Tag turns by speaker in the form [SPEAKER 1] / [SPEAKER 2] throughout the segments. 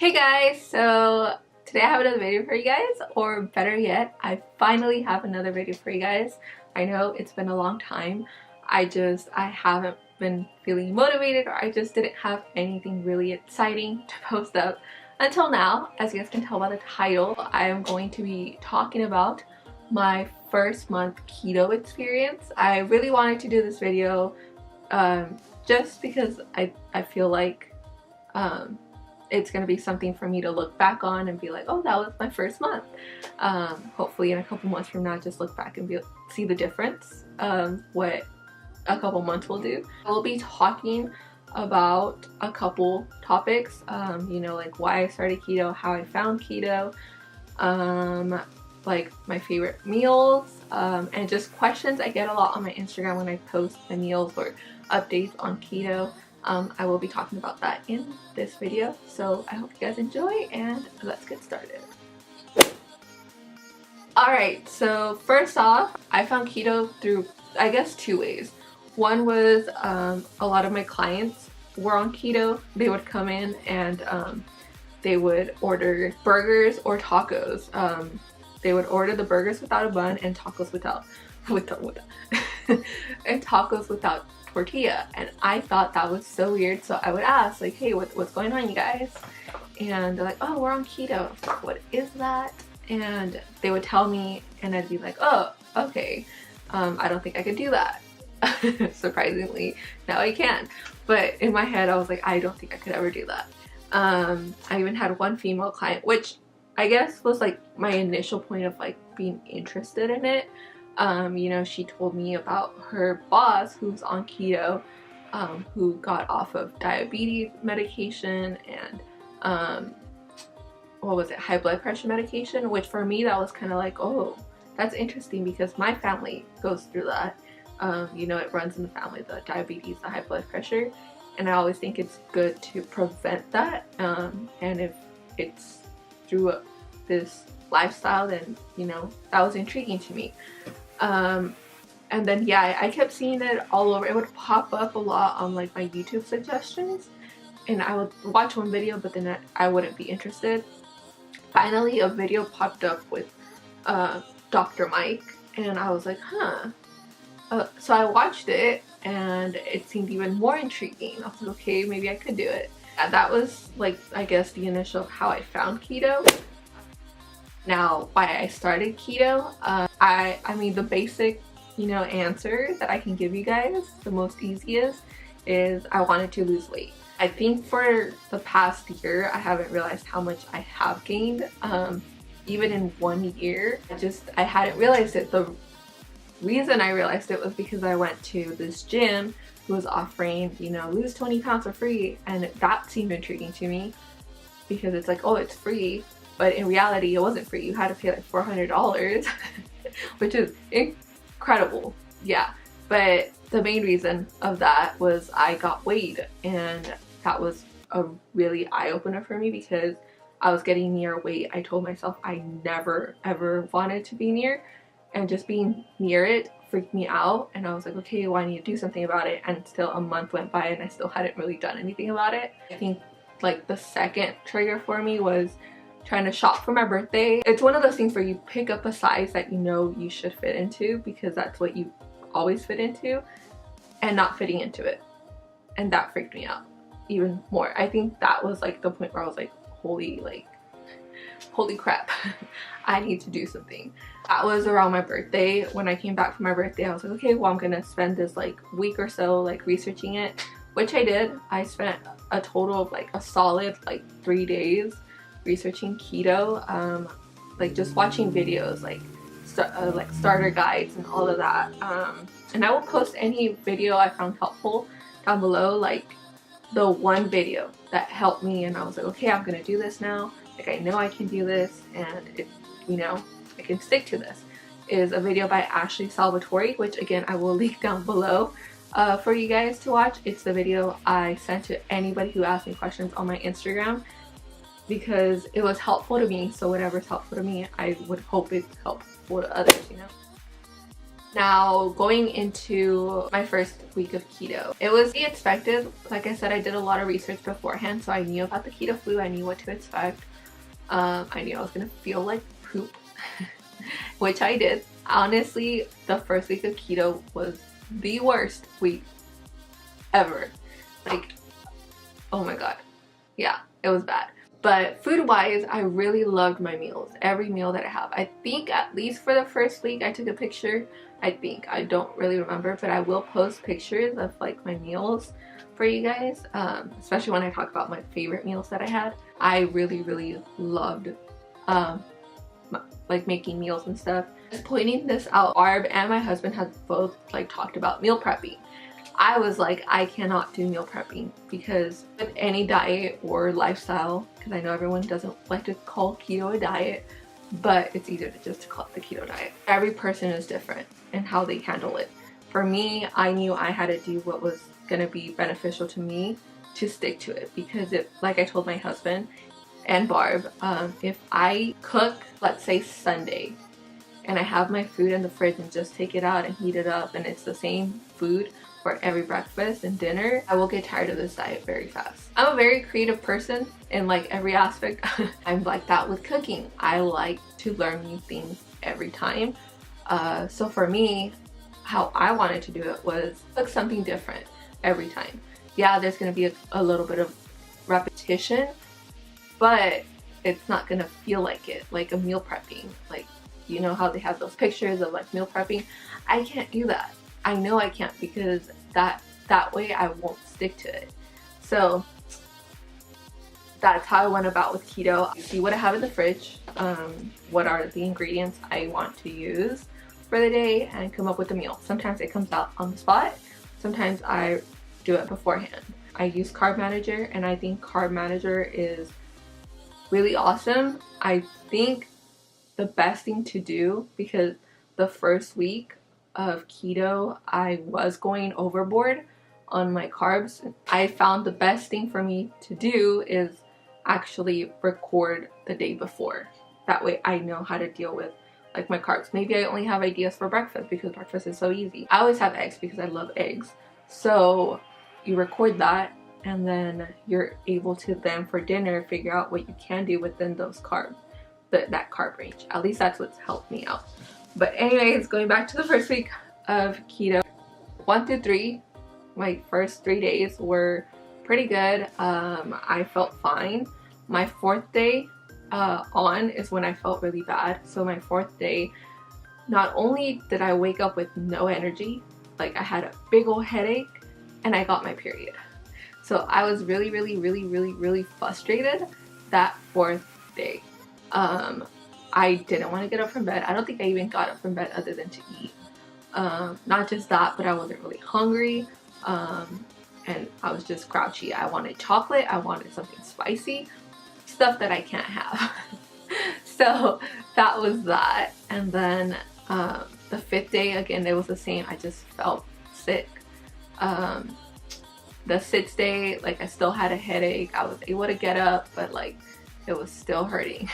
[SPEAKER 1] Hey guys, so today I have another video for you guys, or better yet, I finally have another video for you guys. I know it's been a long time. I haven't been feeling motivated, or I just didn't have anything really exciting to post up until now. As you guys can tell by the title, I am going to be talking about my first month keto experience. I really wanted to do this video just because I feel like it's going to be something for me to look back on and be like, oh, that was my first month. Hopefully in a couple months from now, just look back and see the difference of what a couple months will do. We'll be talking about a couple topics, you know, like why I started keto, how I found keto, like my favorite meals, and just questions I get a lot on my Instagram when I post the meals or updates on keto. I will be talking about that in this video, so I hope you guys enjoy, and let's get started. Alright, so first off, I found keto through, I guess, two ways. One was a lot of my clients were on keto. They would come in and they would order burgers or tacos. They would order the burgers without a bun and tacos without and tacos without tortilla, and I thought that was so weird, so I would ask, like, hey, what's going on, you guys? And they're like, oh, we're on keto. What is that? And they would tell me, and I'd be like, oh, okay, I don't think I could do that. Surprisingly, now I can. But in my head, I was like, I don't think I could ever do that. I even had one female client, which I guess was like my initial point of like being interested in it. You know, she told me about her boss who's on keto, who got off of diabetes medication and what was it, high blood pressure medication, which for me that was kind of like, oh, that's interesting because my family goes through that. You know, it runs in the family, the diabetes, the high blood pressure, and I always think it's good to prevent that, and if it's through this lifestyle, then, you know, that was intriguing to me. And then yeah, I kept seeing it all over. It would pop up a lot on like my YouTube suggestions, and I would watch one video, but then I wouldn't be interested. Finally, a video popped up with Dr. Mike, and I was like, huh. So I watched it, and it seemed even more intriguing. I was like, okay, maybe I could do it. And that was like, I guess, the initial of how I found keto. Now, why I started keto, I mean, the basic, you know, answer that I can give you guys, the most easiest, is I wanted to lose weight. I think for the past year, I haven't realized how much I have gained, even in 1 year. I hadn't realized it. The reason I realized it was because I went to this gym who was offering, you know, lose 20 pounds for free, and that seemed intriguing to me because it's like, oh, it's free. But in reality, it wasn't free. You had to pay like $400, which is incredible. Yeah. But the main reason of that was I got weighed, and that was a really eye-opener for me because I was getting near a weight I told myself I never ever wanted to be near, and just being near it freaked me out, and I was like, okay, well, I need to do something about it. And still a month went by and I still hadn't really done anything about it. I think like the second trigger for me was trying to shop for my birthday. It's one of those things where you pick up a size that you know you should fit into because that's what you always fit into, and not fitting into it. And that freaked me out even more. I think that was like the point where I was like, holy crap, I need to do something. That was around my birthday. When I came back from my birthday, I was like, okay, well, I'm gonna spend this like week or so like researching it, which I did. I spent a total of like a solid like 3 days researching keto, like just watching videos, like starter guides and all of that, and I will post any video I found helpful down below, like the one video that helped me and I was like, okay, I'm gonna do this now, like I know I can do this, and it, you know, I can stick to this, is a video by Ashley Salvatore, which again I will link down below for you guys to watch. It's the video I sent to anybody who asked me questions on my Instagram, because it was helpful to me, so whatever's helpful to me, I would hope it's helpful to others, you know? Now, going into my first week of keto, it was expected. Like I said, I did a lot of research beforehand, so I knew about the keto flu. I knew what to expect. I knew I was gonna feel like poop, which I did. Honestly, the first week of keto was the worst week ever. Like, oh my god. Yeah, it was bad. But food-wise, I really loved my meals. Every meal that I have. I think at least for the first week, I took a picture. I don't really remember, but I will post pictures of like my meals for you guys, especially when I talk about my favorite meals that I had. I really, really loved like making meals and stuff. Just pointing this out, Barb and my husband have both like talked about meal prepping. I was like, I cannot do meal prepping because with any diet or lifestyle, because I know everyone doesn't like to call keto a diet, but it's easier to just call it the keto diet. Every person is different in how they handle it. For me, I knew I had to do what was going to be beneficial to me to stick to it, because if, like I told my husband and Barb, if I cook, let's say Sunday, and I have my food in the fridge and just take it out and heat it up and it's the same food for every breakfast and dinner, I will get tired of this diet very fast. I'm a very creative person in like every aspect. I'm like that with cooking. I like to learn new things every time. So for me, how I wanted to do it was cook something different every time. Yeah, there's gonna be a little bit of repetition, but it's not gonna feel like it, like a meal prepping. Like, you know how they have those pictures of like meal prepping? I can't do that. I know I can't, because that way I won't stick to it. So that's how I went about with keto. I see what I have in the fridge, what are the ingredients I want to use for the day, and come up with a meal. Sometimes it comes out on the spot. Sometimes I do it beforehand. I use Carb Manager, and I think Carb Manager is really awesome. I think the best thing to do, because the first week of keto I was going overboard on my carbs, I found the best thing for me to do is actually record the day before. That way I know how to deal with like my carbs. Maybe I only have ideas for breakfast because breakfast is so easy. I always have eggs because I love eggs. So you record that, and then you're able to then for dinner figure out what you can do within those carbs, that carb range. At least that's what's helped me out. But anyways, going back to the first week of keto, 1 through 3, my first 3 days were pretty good. I felt fine. My 4th day on is when I felt really bad. So my 4th day, not only did I wake up with no energy, like I had a big old headache, and I got my period. So I was really, really, really, really, really frustrated that 4th day. I didn't want to get up from bed. I don't think I even got up from bed other than to eat. Not just that, but I wasn't really hungry. And I was just grouchy. I wanted chocolate. I wanted something spicy. Stuff that I can't have. So that was that. And then the 5th day, again, it was the same. I just felt sick. The 6th day, like I still had a headache. I was able to get up, but like it was still hurting.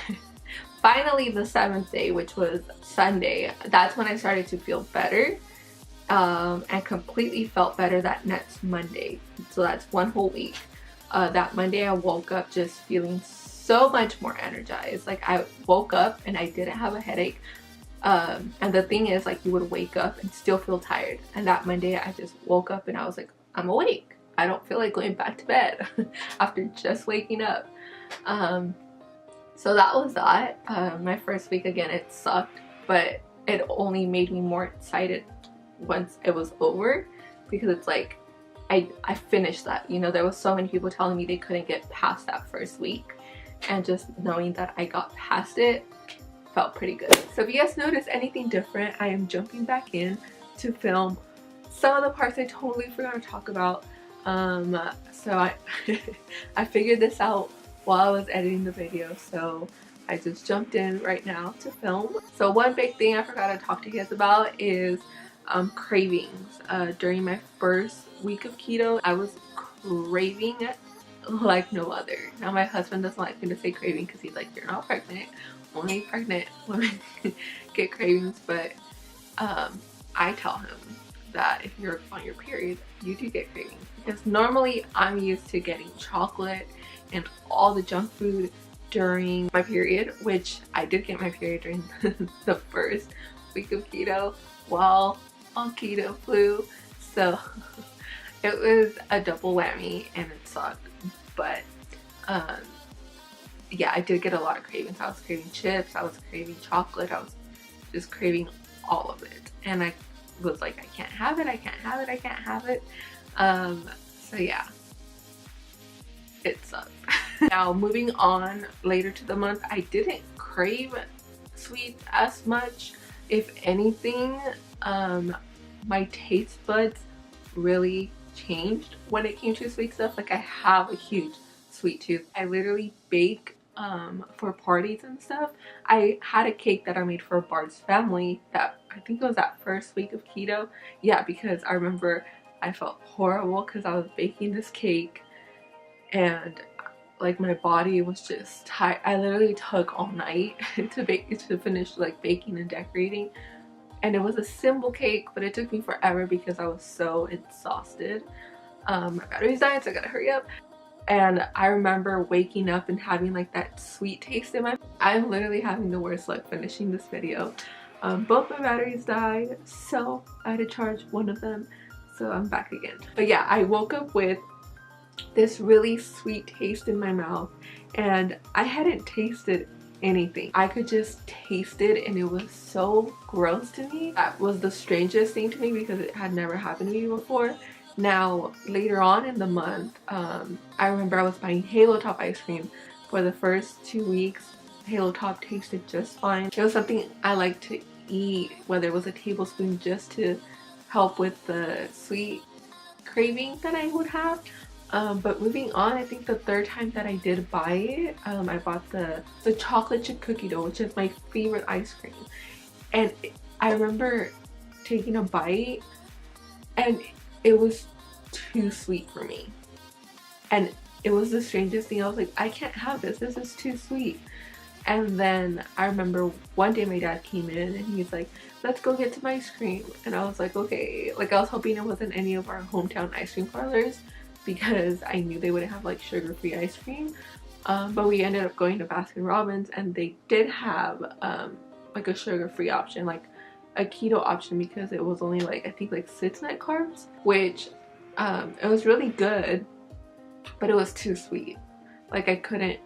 [SPEAKER 1] Finally, the 7th day, which was Sunday, that's when I started to feel better, and completely felt better that next Monday. So that's 1 whole week. That Monday I woke up just feeling so much more energized. Like I woke up and I didn't have a headache. And the thing is, like, you would wake up and still feel tired. And that Monday I just woke up and I was like, I'm awake. I don't feel like going back to bed after just waking up. So that was that. My first week, again, it sucked, but it only made me more excited once it was over, because it's like I finished that. You know, there was so many people telling me they couldn't get past that first week, and just knowing that I got past it felt pretty good. So if you guys notice anything different, I am jumping back in to film some of the parts I totally forgot to talk about. So I figured this out while I was editing the video, so I just jumped in right now to film. So one big thing I forgot to talk to you guys about is cravings. During my first week of keto, I was craving like no other. Now my husband doesn't like me to say craving because he's like, you're not pregnant. Only pregnant women get cravings, but I tell him that if you're on your period, you do get cravings. Because normally I'm used to getting chocolate and all the junk food during my period, which I did get my period during the first week of keto while on keto flu. So it was a double whammy and it sucked. But yeah, I did get a lot of cravings. I was craving chips, I was craving chocolate, I was just craving all of it. And I was like, I can't have it, I can't have it, I can't have it. So yeah, it sucked. Now moving on later to the month, I didn't crave sweets as much. If anything, my taste buds really changed when it came to sweet stuff. Like I have a huge sweet tooth. I literally bake for parties and stuff. I had a cake that I made for Bard's family that I think it was that first week of keto. Yeah, because I remember I felt horrible because I was baking this cake and like my body was just tired. I literally took all night to finish like baking and decorating, and it was a simple cake, but it took me forever because I was so exhausted. My battery's dying, so I gotta hurry up. And I remember waking up and having like that sweet taste in my mouth. I'm literally having the worst luck finishing this video. Both my batteries died, so I had to charge one of them, so I'm back again. But yeah, I woke up with this really sweet taste in my mouth and I hadn't tasted anything. I could just taste it and it was so gross to me. That was the strangest thing to me because it had never happened to me before. Now later on in the month, I remember I was buying Halo Top ice cream. For the first 2 weeks, Halo Top tasted just fine. It was something I liked to eat, whether it was a tablespoon, just to help with the sweet craving that I would have. But moving on, I think the third time that I did buy it, I bought the chocolate chip cookie dough, which is my favorite ice cream. And I remember taking a bite and it was too sweet for me. And it was the strangest thing. I was like, I can't have this. This is too sweet. And then I remember one day my dad came in and he's like, let's go get some ice cream. And I was like, okay. Like I was hoping it wasn't any of our hometown ice cream parlors, because I knew they wouldn't have like sugar-free ice cream. But we ended up going to Baskin Robbins and they did have like a sugar-free option, like a keto option, because it was only like I think like 6 net carbs, which it was really good, but it was too sweet. Like I couldn't,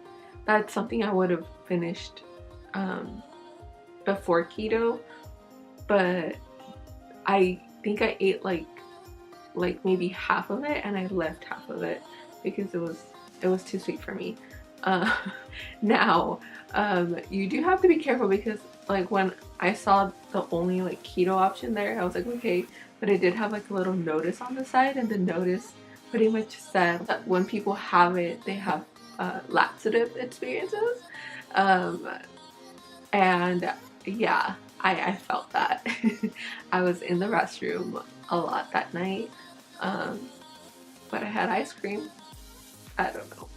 [SPEAKER 1] that's something I would have finished before keto, but I think I ate like maybe half of it and I left half of it because it was too sweet for me. Now you do have to be careful because like when I saw the only like keto option there, I was like, okay, but it did have like a little notice on the side, and the notice pretty much said that when people have it, they have laxative experiences. And yeah, I felt that. I was in the restroom a lot that night, but I had ice cream. I don't know.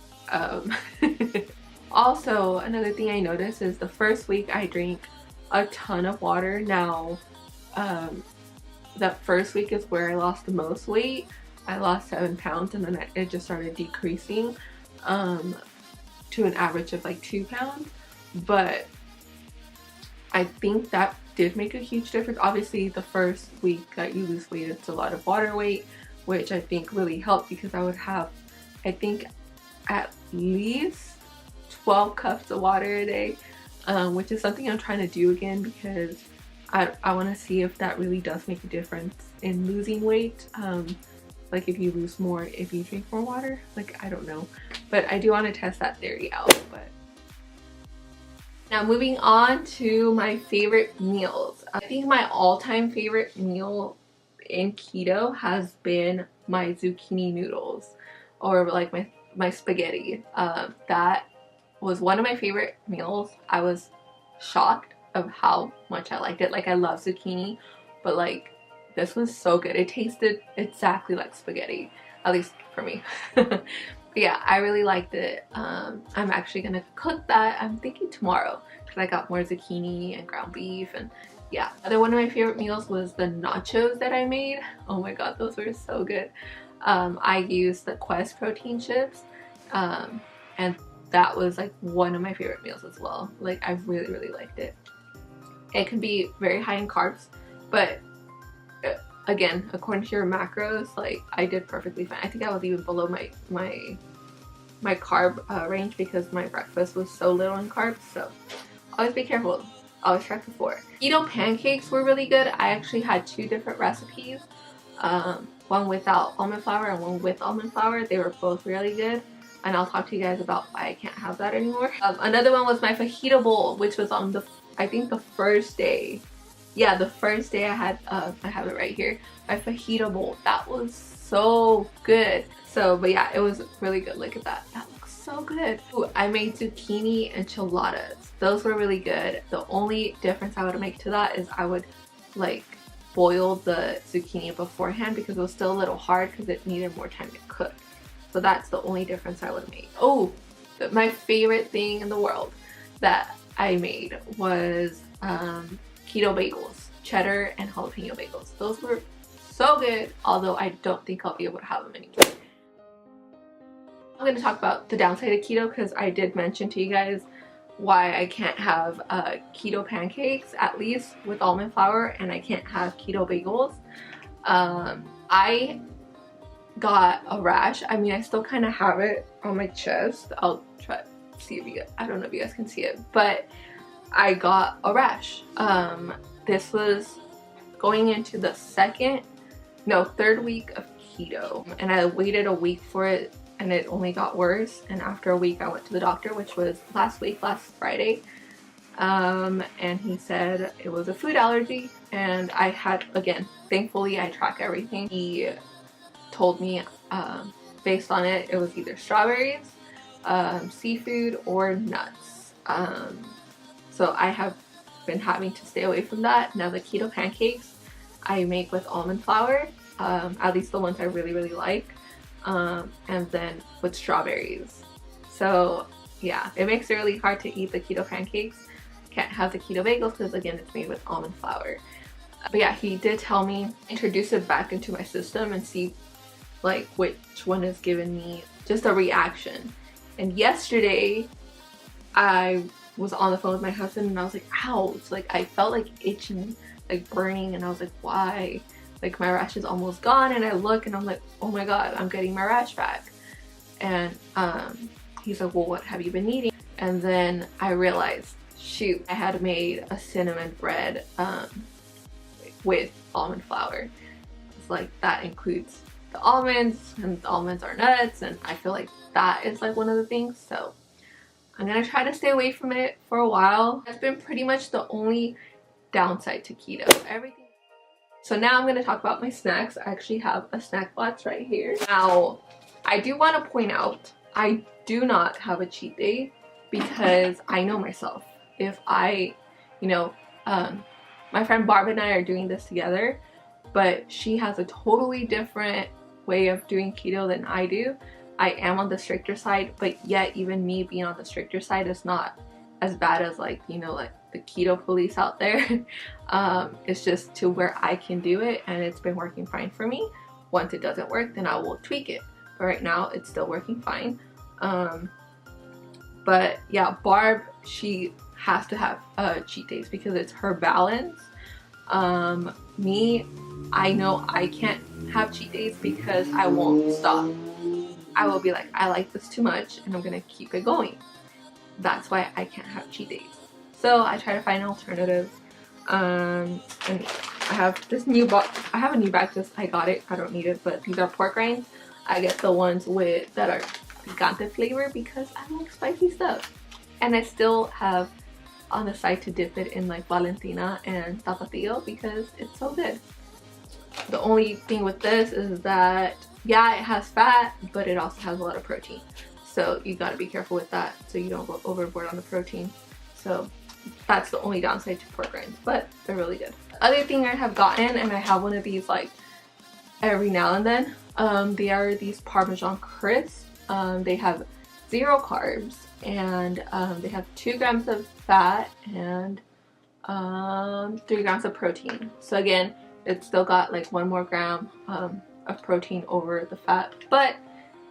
[SPEAKER 1] Also, another thing I noticed is the first week I drank a ton of water. Now, that first week is where I lost the most weight. I lost 7 pounds and then it just started decreasing to an average of like 2 pounds. But I think that did make a huge difference. Obviously, the first week that you lose weight, it's a lot of water weight, which I think really helped because I would have, I think, at least 12 cups of water a day, which is something I'm trying to do again because I want to see if that really does make a difference in losing weight. Like if you lose more if you drink more water, like I don't know, but I do want to test that theory out. But now moving on to my favorite meals. I think my all-time favorite meal in keto has been my zucchini noodles, or like my spaghetti. That was one of my favorite meals. I was shocked of how much I liked it. Like I love zucchini, but like this was so good. It tasted exactly like spaghetti, at least for me. But yeah, I really liked it. I'm actually gonna cook that, I'm thinking tomorrow, because I got more zucchini and ground beef, and yeah. Other one of my favorite meals was the nachos that I made. Oh my god, those were so good. I used the Quest protein chips, and that was like one of my favorite meals as well. Like I really liked it. It can be very high in carbs, but again, according to your macros, like I did perfectly fine. I think I was even below my carb range because my breakfast was so little in carbs. So always be careful. Always check before. Keto pancakes were really good. I actually had two different recipes, one without almond flour and one with almond flour. They were both really good, and I'll talk to you guys about why I can't have that anymore. Another one was my fajita bowl, which was on I think the first day. Yeah, the first day I had, I have it right here, my fajita bowl. That was so good. So, but yeah, it was really good. Look at that. That looks so good. Ooh, I made zucchini enchiladas. Those were really good. The only difference I would make to that is I would like boil the zucchini beforehand because it was still a little hard because it needed more time to cook. So that's the only difference I would make. Oh, my favorite thing in the world that I made was keto bagels, cheddar and jalapeno bagels. Those were so good, although I don't think I'll be able to have them anymore. I'm going to talk about the downside of keto because I did mention to you guys why I can't have keto pancakes, at least with almond flour, and I can't have keto bagels. I got a rash. I mean, I still kind of have it on my chest. I'll try to see if you guys, I don't know if you guys can see it, but I got a rash. This was going into the third week of keto, and I waited a week for it and it only got worse, and after a week I went to the doctor, which was last Friday, and he said it was a food allergy, and I had, again, thankfully I track everything. He told me based on it, it was either strawberries, seafood, or nuts. So I have been having to stay away from that. Now the keto pancakes I make with almond flour, at least the ones I really like, and then with strawberries. So yeah, it makes it really hard to eat the keto pancakes. Can't have the keto bagels because again, it's made with almond flour. But yeah, he did tell me introduce it back into my system and see like which one is giving me just a reaction. And yesterday I was on the phone with my husband and I was like, ouch, like I felt like itching, like burning, and I was like, why? Like my rash is almost gone, and I look and I'm like, oh my god, I'm getting my rash back. And he's like, well, what have you been eating? And then I realized, shoot, I had made a cinnamon bread with almond flour. It's like that includes the almonds, and the almonds are nuts, and I feel like that is like one of the things. So I'm gonna try to stay away from it for a while. That's been pretty much the only downside to keto. Everything. So now I'm gonna talk about my snacks. I actually have a snack box right here. Now, I do want to point out, I do not have a cheat day because I know myself. If I, my friend Barb and I are doing this together, but she has a totally different way of doing keto than I do. I am on the stricter side, but yet even me being on the stricter side is not as bad as like the keto police out there. It's just to where I can do it, and it's been working fine for me. Once it doesn't work, then I will tweak it. But right now it's still working fine. But yeah, Barb, she has to have cheat days because it's her balance. Me, I know I can't have cheat days because I won't stop. I will be like, I like this too much and I'm gonna keep it going. That's why I can't have cheat days. So I try to find an alternative. And I have this new box. I have a new bag, just I got it. I don't need it, but these are pork rinds. I get the ones that are picante flavor because I like spicy stuff. And I still have on the side to dip it in like Valentina and Tapatio because it's so good. The only thing with this is that, yeah, it has fat, but it also has a lot of protein. So you gotta be careful with that so you don't go overboard on the protein. So that's the only downside to pork rinds, but they're really good. The other thing I have gotten, and I have one of these like every now and then, they are these Parmesan crisps. They have 0 carbs, and they have 2 grams of fat, and 3 grams of protein. So again, it's still got like 1 more gram of protein over the fat, but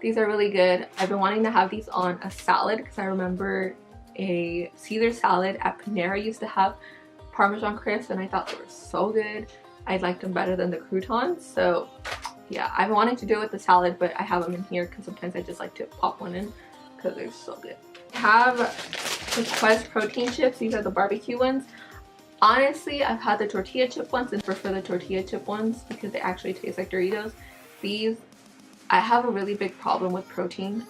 [SPEAKER 1] these are really good. I've been wanting to have these on a salad because I remember a Caesar salad at Panera used to have Parmesan crisps, and I thought they were so good. I liked them better than the croutons. So yeah, I've been wanting to do it with the salad, but I have them in here because sometimes I just like to pop one in because they're so good. I have the Quest protein chips. These are the barbecue ones. Honestly, I've had the tortilla chip ones and prefer the tortilla chip ones because they actually taste like Doritos. These, I have a really big problem with protein,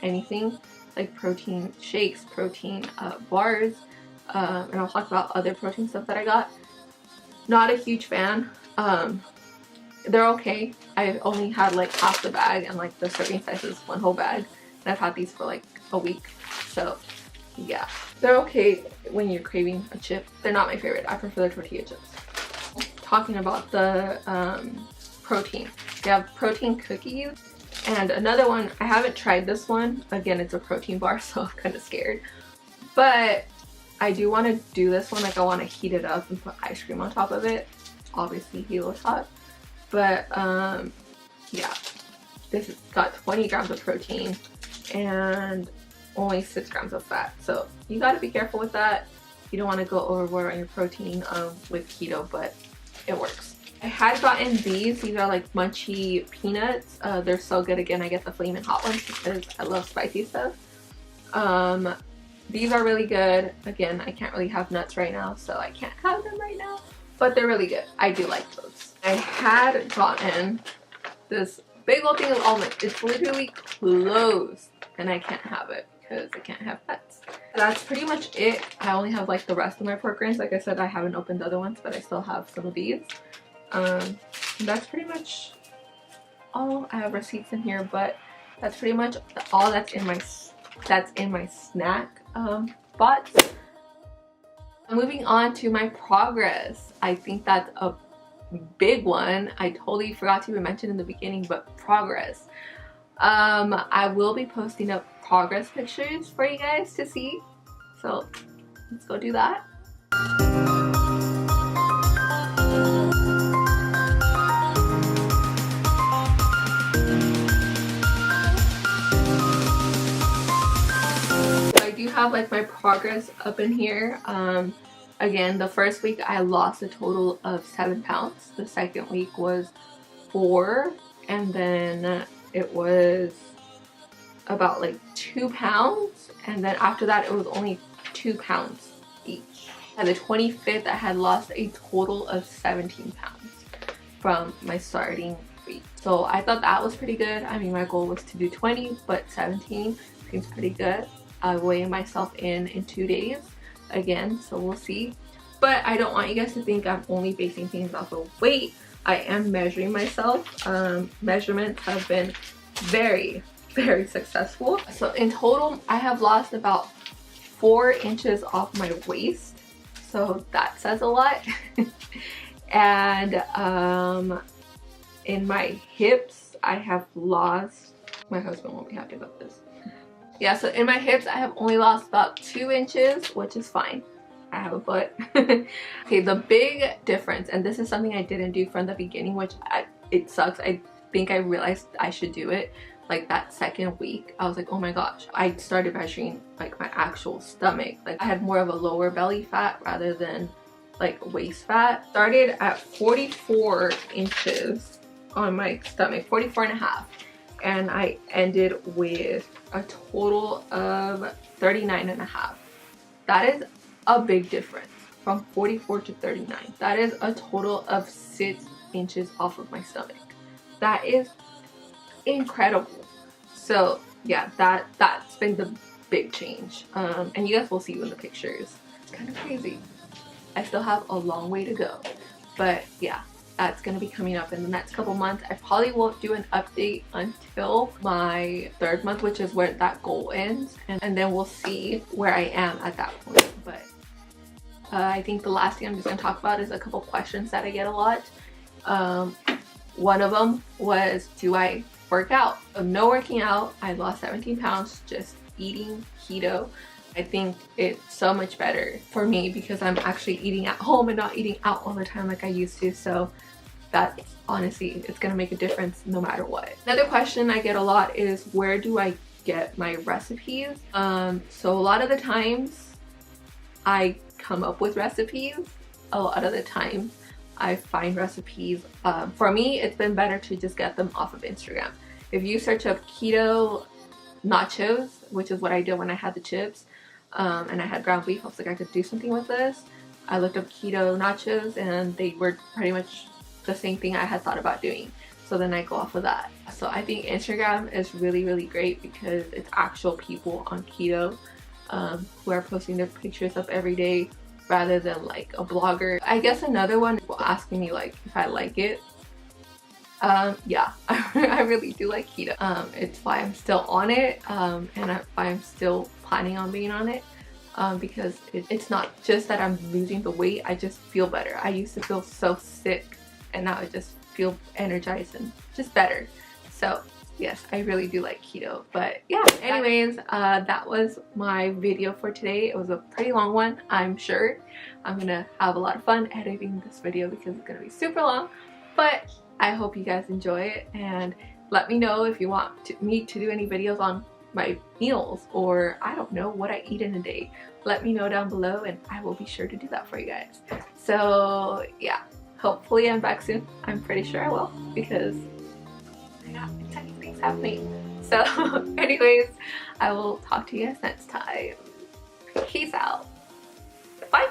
[SPEAKER 1] anything like protein shakes, protein bars, and I'll talk about other protein stuff that I got. Not a huge fan. They're okay. I only had like half the bag, and like the serving size is 1 whole bag, and I've had these for like a week. So yeah, they're okay when you're craving a chip. They're not my favorite. I prefer the tortilla chips. Talking about the protein, they have protein cookies, and another one, I haven't tried this one. Again, it's a protein bar, so I'm kind of scared, but I do want to do this one. Like, I want to heat it up and put ice cream on top of it. Obviously Halo's hot, but yeah, this has got 20 grams of protein and only 6 grams of fat, so you got to be careful with that. You don't want to go overboard on your protein with keto, but it works. I had gotten these are like munchy peanuts. They're so good. Again, I get the flaming hot ones because I love spicy stuff. These are really good. Again, I can't really have nuts right now, so I can't have them right now, but they're really good. I do like those. I had gotten this big old thing of almonds. It's literally closed, and I can't have it because I can't have nuts. That's pretty much it. I only have like the rest of my pork rinds. Like I said, I haven't opened the other ones, but I still have some of these. That's pretty much all. I have receipts in here, but that's pretty much all that's in my snack box. Moving on to my progress. I think that's a big one. I totally forgot to even mention in the beginning, but progress. I will be posting up progress pictures for you guys to see, so let's go do that. I do have like my progress up in here. Again, the first week I lost a total of 7 pounds. The second week was 4, and then it was about like 2 pounds, and then after that it was only 2 pounds each. And the 25th I had lost a total of 17 pounds from my starting weight. So I thought that was pretty good. I mean, my goal was to do 20, but 17 seems pretty good. I weighed myself in 2 days again, so we'll see. But I don't want you guys to think I'm only basing things off of weight. I am measuring myself. Measurements have been very successful. So in total, I have lost about 4 inches off my waist, so that says a lot. And in my hips, I have lost, my husband won't be happy about this. Yeah, so in my hips, I have only lost about 2 inches, which is fine. I have a butt. Okay, the big difference, and this is something I didn't do from the beginning, which it sucks. I think I realized I should do it like that second week. I was like, oh my gosh. I started measuring like my actual stomach. Like, I had more of a lower belly fat rather than like waist fat. Started at 44 inches on my stomach, 44 and a half. And I ended with a total of 39 and a half. That is a big difference from 44 to 39. That is a total of 6 inches off of my stomach. That is incredible. So yeah, that's been the big change. And you guys will see in the pictures. It's kind of crazy. I still have a long way to go, but yeah, that's gonna be coming up in the next couple months. I probably won't do an update until my 3rd month, which is where that goal ends, and then we'll see where I am at that point. But I think the last thing I'm just gonna talk about is a couple questions that I get a lot. One of them was, do I work out? So no working out. I lost 17 pounds just eating keto. I think it's so much better for me because I'm actually eating at home and not eating out all the time like I used to. So that's honestly, it's gonna make a difference no matter what. Another question I get a lot is, where do I get my recipes? So a lot of the times I come up with recipes. A lot of the time I find recipes. For me, it's been better to just get them off of Instagram. If you search up keto nachos, which is what I did when I had the chips, and I had ground beef, I was like, I could do something with this. I looked up keto nachos and they were pretty much the same thing I had thought about doing. So then I go off of that. So I think Instagram is really, really great because it's actual people on keto who are posting their pictures up every day rather than like a blogger. I guess another one, people asking me like if I like it. Yeah, I really do like keto. It's why I'm still on it, and why I'm still planning on being on it, because it's not just that I'm losing the weight, I just feel better. I used to feel so sick and now I just feel energized and just better. So yes, I really do like keto. But yeah, anyways, that was my video for today. It was a pretty long one, I'm sure. I'm gonna have a lot of fun editing this video because it's gonna be super long, but I hope you guys enjoy it, and let me know if you want me to do any videos on my meals, or I don't know, what I eat in a day. Let me know down below and I will be sure to do that for you guys. So yeah, hopefully I'm back soon. I'm pretty sure I will because I got exciting things happening. So anyways, I will talk to you guys next time. Peace out. Bye.